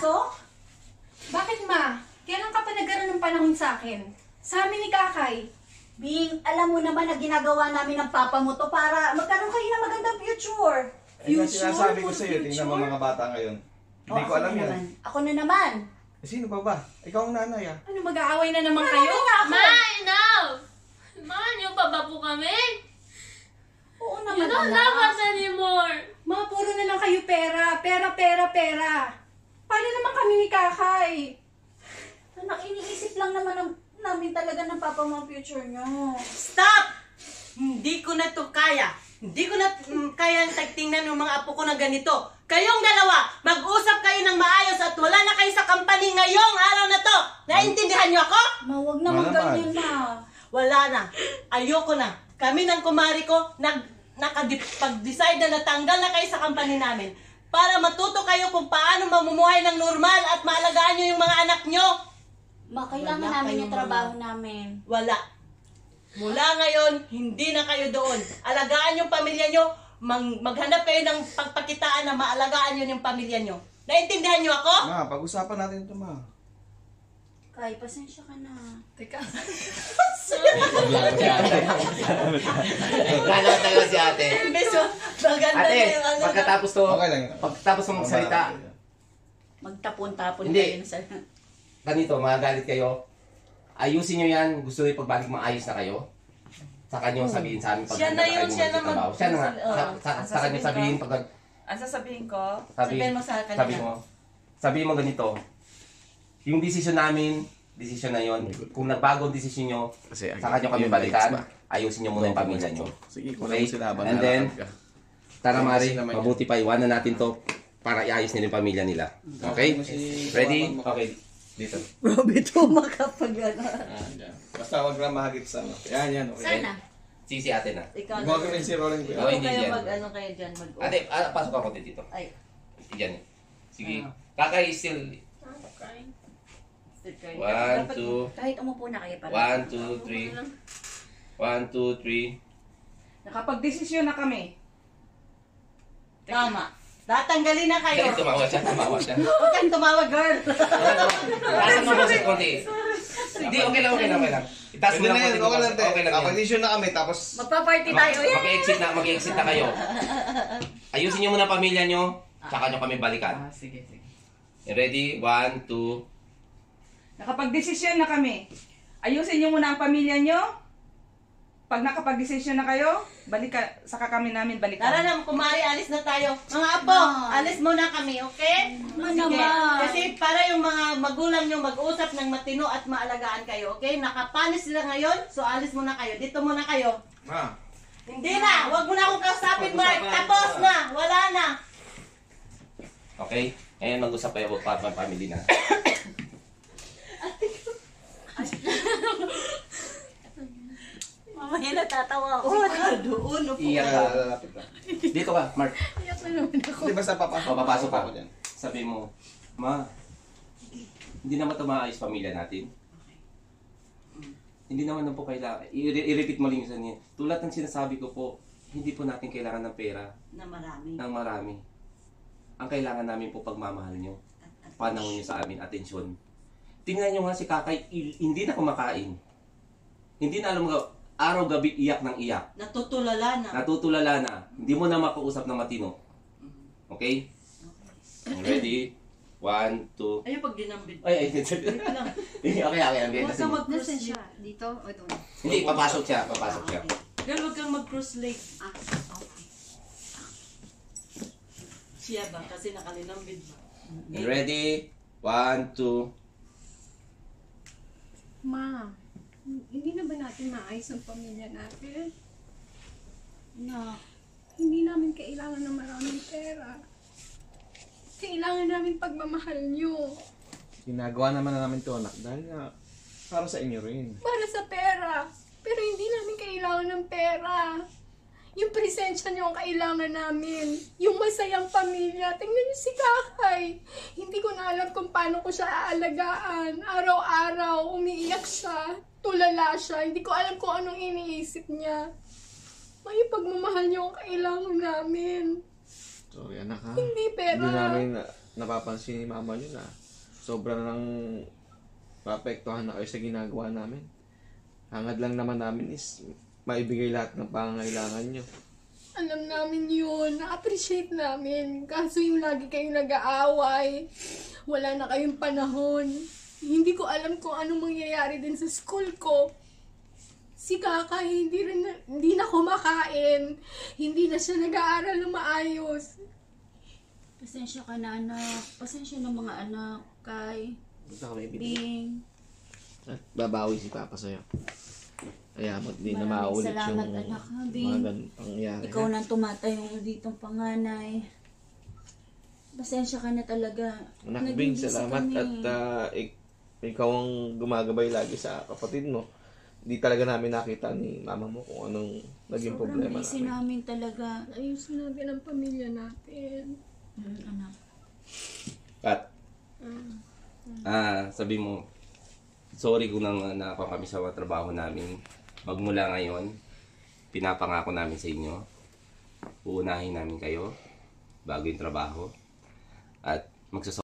pumasok? Bakit ma? Kailan ka pa nagkaroon ng panahon sa akin? Sa amin ni Kakay. Bing, alam mo naman na ginagawa namin ng papa mo to para magkaroon kayo ng magandang future. Ayun, sinasabi ko sa'yo, tingnan mo mga bata ngayon. Hindi ko alam yan. Ako na naman. Sino pa ba? Ikaw ang nanay ah. Ano, mag-aaway na naman kayo? Ma, enough! Mahal niyo pa ba po kami? Oo You naman, don't love us anymore! Ma, puro na lang kayo pera. Pera. Paano naman kami ni Kakay? Anak, iniisip lang naman namin talaga ng papa mo ang future nyo. Stop! Hindi ko na to kaya. Hindi ko na kaya tingnan ng mga apo ko na ganito. Kayong dalawa, mag-usap kayo ng maayos at wala na kayo sa company ngayong araw na to. Naintindihan niyo ako? Mawag naman ganyan na. Wala na. Ayoko na. Kami ng kumari ko, pag-decide na natanggal na kayo sa company namin para matuto kayo kung paano mamumuhay ng normal at maalagaan nyo yung mga anak nyo. Kailangan namin yung trabaho namin. Wala. Mula ngayon, hindi na kayo doon. Alagaan yung pamilya nyo. Maghanap kayo ng pagpakitaan na maalagaan yun yung pamilya nyo. Naintindihan nyo ako? Ma, pag-usapan natin ito, ma. Kay, pasensya ka na. Teka. Gano'n talaga si ate. Beso, maganda Ate, na yung ano. pagkatapos to, Okay lang. pagkatapos mong magsalita, Magtapon-tapon Hindi. kayo sa... ganito, magagalit kayo, ayusin nyo yan, gusto nyo pagbalik maayos na kayo. Saka nyo sabihin sa amin pag Siya na yun, siya na magtrabaho. Siya na nga. Saka nyo sabihin pag Ang sasabihin ko, sabihin mo sa kanila. sabihin mo ganito, yung desisyon namin, desisyon na yon. Kung nagbago ang desisyon nyo, saka nyo kami balikan, ayusin nyo muna yung pamilya nyo. Sige, kung Okay? naman sila habang And then, nalakad ka. tara Mari, Ayusin naman yan. mabuti pa, iwanan natin to para iayos nila yung pamilya nila. Okay? Ready? Okay. Dito. Grabe to, makapag ano. Dyan. Basta wag lang mahagip sa ano. Yan, okay. Sana. Si ate na. Ikaw na. Huwag rin si Roland. Oh, hindi kayo yan. ano kayo dyan, Ate, pasok ako dito. Ay, Diyan. Sige. Kakay still. sit kayo. 1, 2, Kahit umupo na kayo para. 1, 2, 3. 1, 2, 3. Nakapag-desisyon na kami. Tama. Tatanggalin na kayo. Tumawa siya. Huwag kang tumawa, girl. Taas mo sa konti. Hindi, okay lang. Itaas mo Pwede lang na yan, konti. okay lang. Okay lang yan. Kapag-desisyon na kami, tapos... Magpa-party tayo. Mag-exit na kayo. Ayusin nyo muna pamilya nyo, tsaka nyo kami balikan. Sige. Ready? 1, 2. Nakapag-desisyon na kami. Ayusin niyo muna ang pamilya niyo. Pag nakapag-desisyon na kayo, saka kami namin balikan. Tara na, kumari, alis na tayo. Mga apo, alis muna kami, okay? Sige. Kasi para yung mga magulang nyo mag-usap ng matino at maalagaan kayo, okay? Nakapanis sila ngayon, so alis muna kayo. Dito muna kayo. Ma, Hindi na, wag mo na akong kausapin, Mark. Tapos na, wala na. Okay? Ngayon mag-usap kayo about family na. Mamaya natatawa ako. Doon, Iyak ka. lalapit ka. Dito ka, Mark. Hindi, basta papasok. Papasok ka. ako dyan. Sabi mo, Ma, hindi naman ito maayos pamilya natin. Hindi naman po kailangan. I-repeat mo lang yung niya. Tulad ng sinasabi ko po, hindi po natin kailangan ng pera Na marami. ng marami. Ang kailangan namin po pagmamahal nyo. Panahon nyo sa amin, atensyon. Tingnan nyo nga si Kakay, hindi na kumakain. Hindi na alam mo, araw-gabi iyak ng iyak. Natutulala na. Natutulala na. Hindi mo na makausap ng matino. Okay? Ready? 1, 2. Ayun, pag dinambit. Ay. Okay. Huwag kang mag-cross Nasaan leg. siya? Dito o doon? Hindi, papasok siya. Girl, huwag kang mag-cross leg. Okay. Siya ba? Kasi nakalinambit ba? Ready? 1, 2. Ma, hindi na ba natin maayos ang pamilya natin? Na. Hindi namin kailangan ng maraming pera. Kailangan namin pagmamahal nyo. Ginagawa naman na namin ito, anak. Dahil nga, para sa inyo rin. Para sa pera. Pero hindi namin kailangan ng pera. Yung presensya nyo ang kailangan namin. Yung masayang pamilya. Tingnan niyo si Kakay. Hindi ko na alam kung paano ko siya aalagaan. Araw-araw, umiiyak siya. Tulala siya. Hindi ko alam kung anong iniisip niya. May pagmamahal niyo ang kailangan namin. Sorry, anak ha. Hindi pera. Hindi namin napapansin ni mama nyo na sobra na nang maapektuhan na kayo sa ginagawa namin. Hangad lang naman namin is maibigay lahat ng pangangailangan nyo. Alam namin yun. Na-appreciate namin. Kaso yung lagi kayong nag-aaway. Wala na kayong panahon. Hindi ko alam kung anong mangyayari din sa school ko. Si Kakay, hindi na kumakain. Hindi na siya nag-aaral na maayos. Pasensya ka na, anak. Pasensya na mga anak, Kay. Gusto ka may binigay. Ding. At babawi si Papa sa'yo. Kaya mo, di na Maraming maulit salamat, yung anak, ha, mga Bing. ganun pangyayari. Ikaw nang tumatay yung ditong panganay. Pasensya ka na talaga. Anak Bing, Nag-iisa salamat kami. at ikaw ang gumagabay lagi sa kapatid mo. Hindi talaga namin nakita ni mama mo kung anong naging Sobrang problema busy namin. namin talaga. Ayusin natin ang pamilya natin. Anak. Pat, sabi mo, sorry kung nang kami sa mga trabaho namin. Magmula ngayon, pinapangako namin sa inyo, uunahin namin kayo bago yung trabaho at